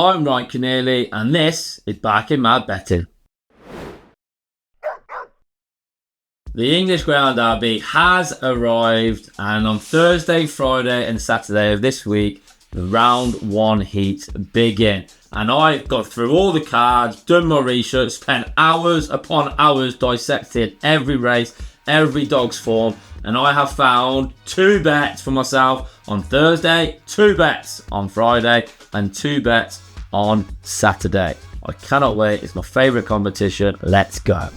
I'm Ryan Keneally, and this is Back in Mad Betting. The English Greyhound Derby has arrived, and on Thursday, Friday and Saturday of this week, the round one heats begin. And I've got through all the cards, done my research, spent hours upon hours dissecting every race, every dog's form, and I have found 2 bets for myself on Thursday, 2 bets on Friday, and 2 bets on Saturday. I cannot wait. It's my favourite competition. Let's go.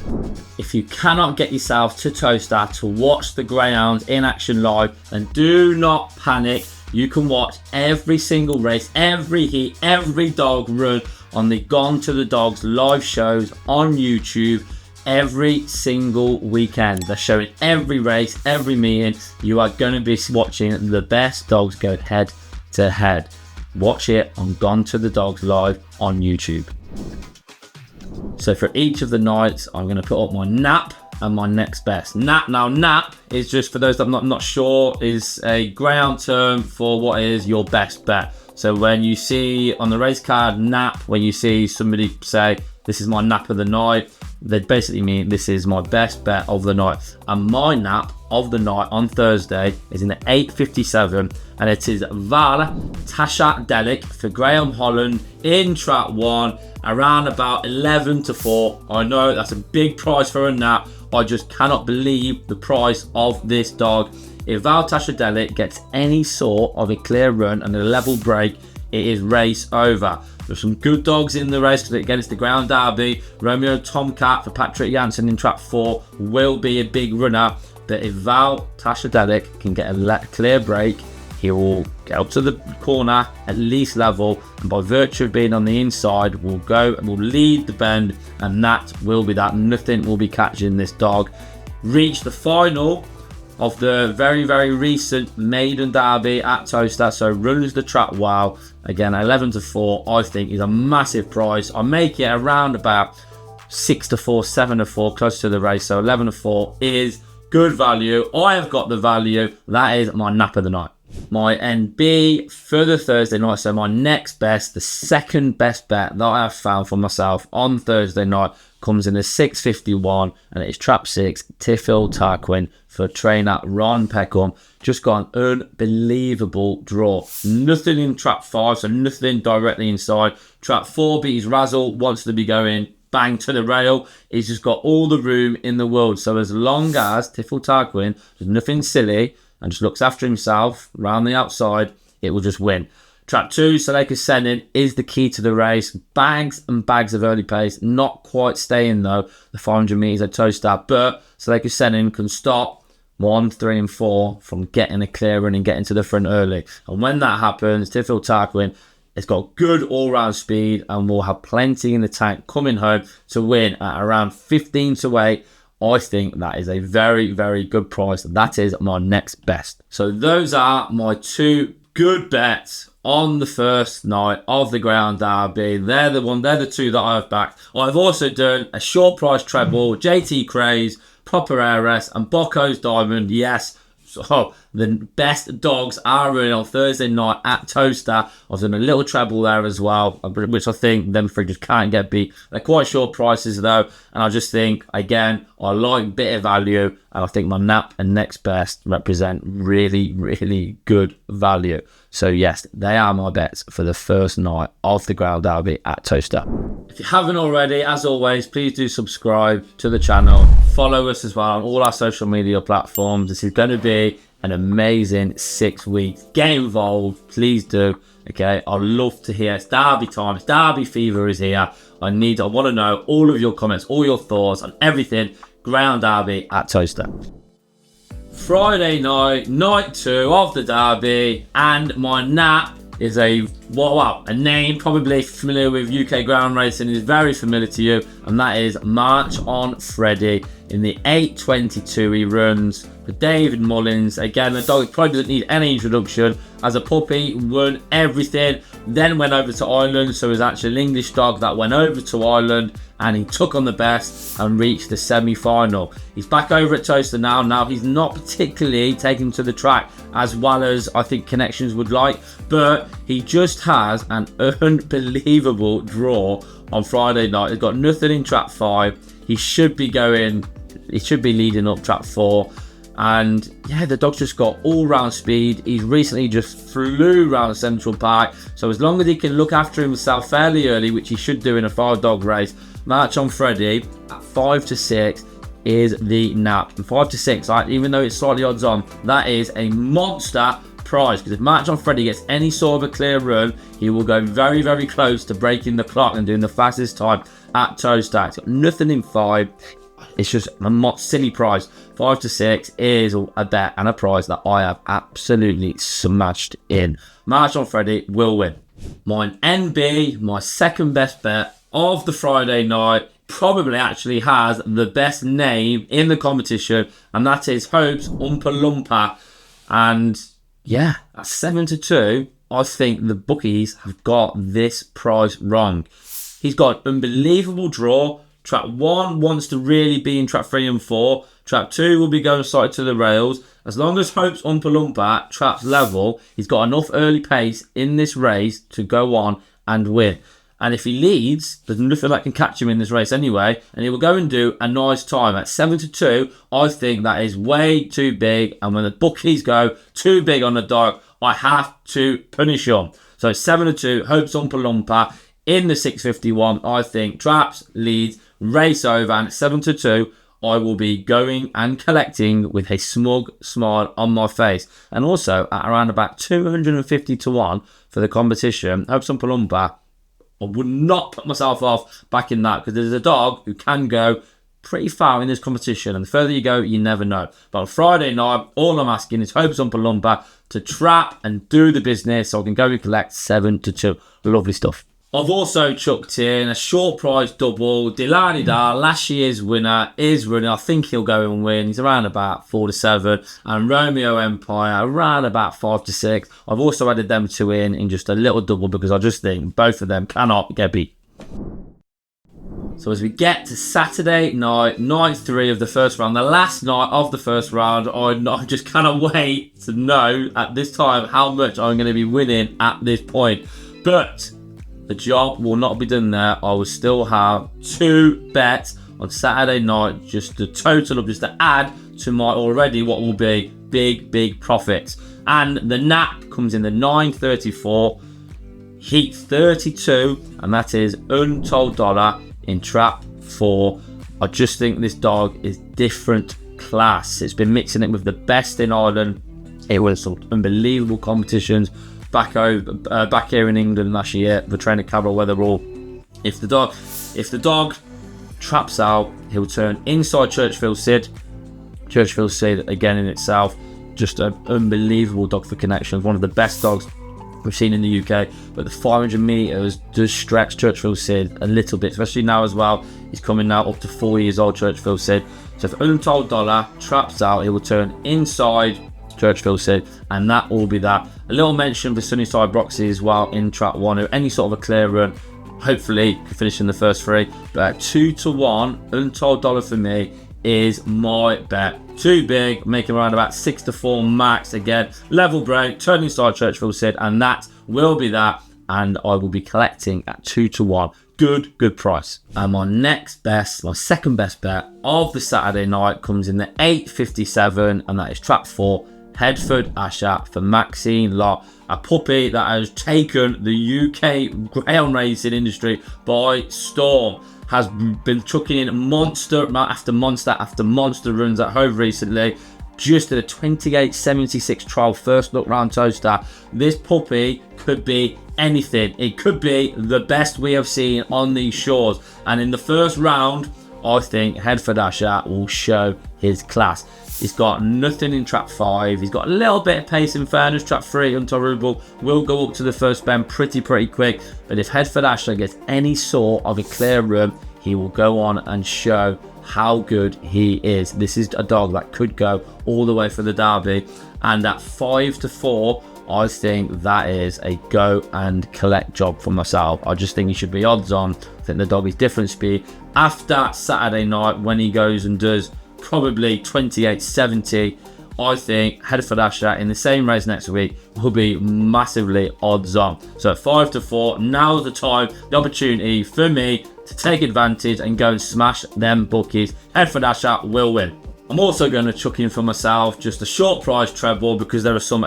If you cannot get yourself to Towcester to watch the Greyhounds in action live, then do not panic. You can watch every single race, every heat, every dog run on the Gone to the Dogs live shows on YouTube every single weekend. They're showing every race, every meeting. You are going to be watching the best dogs go head to head. Watch it on Gone to the Dogs live on YouTube. So for each of the nights, I'm going to put up my nap and my next best. Nap is just, for those that I'm not sure, is a greyhound term for what is your best bet. So when you see on the race card nap, when you see somebody say, this is my nap of the night, they basically mean this is my best bet of the night. And my nap of the night on Thursday is in the 8:57, and it is Val Tashadelek for Graham Holland in trap 1, around about 11-4. I know that's a big price for a nap. I just cannot believe the price of this dog. If Val Tashadelek gets any sort of a clear run and a level break, it is race over. There's some good dogs in the race against the Greyhound Derby. Romeo Tomcat for Patrick Janssen in trap 4 will be a big runner. But if Val Tashadelek can get a clear break, he will get up to the corner, at least level, and by virtue of being on the inside, will go and will lead the bend, and that will be that. Nothing will be catching this dog. Reach the final of the very, very recent maiden derby at Towcester, so runs the trap well. Again, 11-4, I think is a massive price. I make it around about 6-4, 7-4, close to the race, so 11-4 is good value. I have got the value. That is my nap of the night. My NB for the Thursday night, so my next best, the second best bet that I have found for myself on Thursday night, comes in a 6:51, and it is trap 6, Tiffil Tarquin for trainer Ron Peckham. Just got an unbelievable draw. Nothing in trap 5, so nothing directly inside. Trap 4, beats Razzle, wants to be going bang to the rail. He's just got all the room in the world. So as long as Tiffil Tarquin does nothing silly and just looks after himself around the outside, it will just win. Trap 2, Seleka Senin is the key to the race. Bags and bags of early pace. Not quite staying though, the 500 metres at Towcester. But Seleka Senin can stop 1, 3 and 4 from getting a clear run and getting to the front early. And when that happens, Tiffil Tarquin, it's got good all-round speed and will have plenty in the tank coming home to win at around 15-8. I think that is a very, very good price. That is my next best. So those are my 2 good bets on the first night of the Greyhound Derby. They're the 2 that I've backed. I've also done a short price treble, JT Craze, Proper Heiress, and Bocco's Diamond. Yes, so the best dogs are in on Thursday night at Towcester. I've done a little treble there as well, which I think them 3 just can't get beat. They're quite short prices though, and I just think, again, I like bit of value, and I think my nap and next best represent really, really good value. So yes, they are my bets for the first night of the Greyhound Derby at Towcester. If you haven't already, as always, please do subscribe to the channel. Follow us as well on all our social media platforms. This is going to be an amazing 6 weeks. Get involved, please do. Okay, I'd love to hear. It's Derby time. It's Derby fever is here. I want to know all of your comments, all your thoughts on everything Greyhound Derby at Towcester. Friday night, night 2 of the Derby, and my nap is a name probably familiar with UK ground racing, is very familiar to you, and that is March on Freddie. In the 8:22 he runs for David Mullins. Again, the dog probably doesn't need any introduction. As a puppy, won everything then went over to Ireland. So it was actually an English dog that went over to Ireland and he took on the best and reached the semi-final. He's back over at Towcester now. Now he's not particularly taken to the track as well as I think Connections would like, but he just has an unbelievable draw on Friday night. He's got nothing in trap 5. He should be leading up trap 4. And yeah, the dog's just got all-round speed. He's recently just flew around Central Park. So as long as he can look after himself fairly early, which he should do in a 5-dog race, March on Freddie at 5 to 6 is the nap. And 5 to 6, even though it's slightly odds on, that is a monster prize. Because if March on Freddie gets any sort of a clear run, he will go very, very close to breaking the clock and doing the fastest time at Towcester. He's got nothing in 5. It's just a silly prize. 5 to 6 is a bet and a prize that I have absolutely smashed in. March on Freddie will win. My NB, my second best bet of the Friday night, probably actually has the best name in the competition, and that is Hopes Ompaloompa. And yeah, at 7 to 2, I think the bookies have got this prize wrong. He's got an unbelievable draw. Trap 1 wants to really be in trap 3 and 4. Trap 2 will be going side to the rails. As long as Hopes Ompaloompa traps level, he's got enough early pace in this race to go on and win. And if he leads, there's nothing that can catch him in this race anyway. And he will go and do a nice time. At 7 to 2, I think that is way too big. And when the bookies go too big on the dog, I have to punish him. So 7 to 2, Hopes Ompaloompa in the 651. I think traps, leads, race over, and at 7 to 2, I will be going and collecting with a smug smile on my face. And also at around about 250 to 1 for the competition, Hopes Ompaloompa, I would not put myself off backing that, because there's a dog who can go pretty far in this competition, and the further you go, you never know. But on Friday night, all I'm asking is Hopes Ompaloompa to trap and do the business so I can go and collect 7 to 2. Lovely stuff. I've also chucked in a short prize double. Dilanida, last year's winner, is running. I think he'll go and win. He's around about 4 to 7. And Romeo Empire, around about 5 to 6. I've also added them two in just a little double because I just think both of them cannot get beat. So as we get to Saturday night, night 3 of the first round, the last night of the first round, I just cannot wait to know at this time how much I'm going to be winning at this point. But the job will not be done there. I will still have 2 bets on Saturday night, just to total up, just to add to my already what will be big profits. And the nap comes in the 934, heat 32, and that is untold dollar in trap 4. I just think this dog is different class. It's been mixing it with the best in Ireland. It was some unbelievable competitions back here in England last year for Trainer Cabral Weatherall. If the dog traps out, he'll turn inside Churchfield Sid. Churchfield Sid again in itself, just an unbelievable dog for connections, one of the best dogs we've seen in the UK. But the 500 metres does stretch Churchfield Sid a little bit, especially now as well. He's coming now up to 4 years old, Churchfield Sid. So if untold dollar traps out, he will turn inside Churchfield Sid, and that will be that. A little mention for Sunnyside Broxy as well in trap 1, or any sort of a clear run. Hopefully can finish in the first 3. But 2 to 1 untold dollar for me is my bet. Too big, making around about 6 to 4 max. Again, level break, turn inside Churchfield Sid, and that will be that. And I will be collecting at 2 to 1. Good price. And my second best bet of the Saturday night comes in the 857, and that is trap 4, Headford Asher for Maxine Lott, a puppy that has taken the UK greyhound racing industry by storm. Has been chucking in monster after monster runs at home recently. Just at a 28.76 trial first look round Towcester. This puppy could be anything. It could be the best we have seen on these shores. And in the first round, I think Headford Asher will show his class. He's got nothing in trap 5. He's got a little bit of pace in fairness. Trap 3, Untolerable, will go up to the first bend pretty quick. But if Headford Asher gets any sort of a clear run, he will go on and show how good he is. This is a dog that could go all the way for the Derby. And at 5 to 4, I think that is a go and collect job for myself. I just think he should be odds on. I think the dog is different speed. After Saturday night, when he goes and does probably 28.70, I think Headford Asher in the same race next week will be massively odds on. So 5 to 4, now's the time, the opportunity for me to take advantage and go and smash them bookies. Headford Asher will win. I'm also going to chuck in for myself just a short price treble, because there are some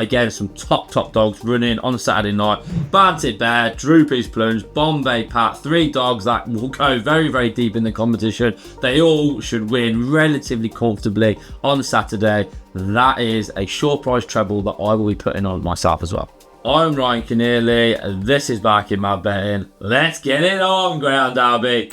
top dogs running on Saturday night. Banted Bear, Droopy's Plunge, Bombay Pat, 3 dogs that will go very, very deep in the competition. They all should win relatively comfortably on Saturday. That is a short price treble that I will be putting on myself as well. I'm Ryan Keneally. This is Back in My Betting. Let's get it on, Greyhound Derby.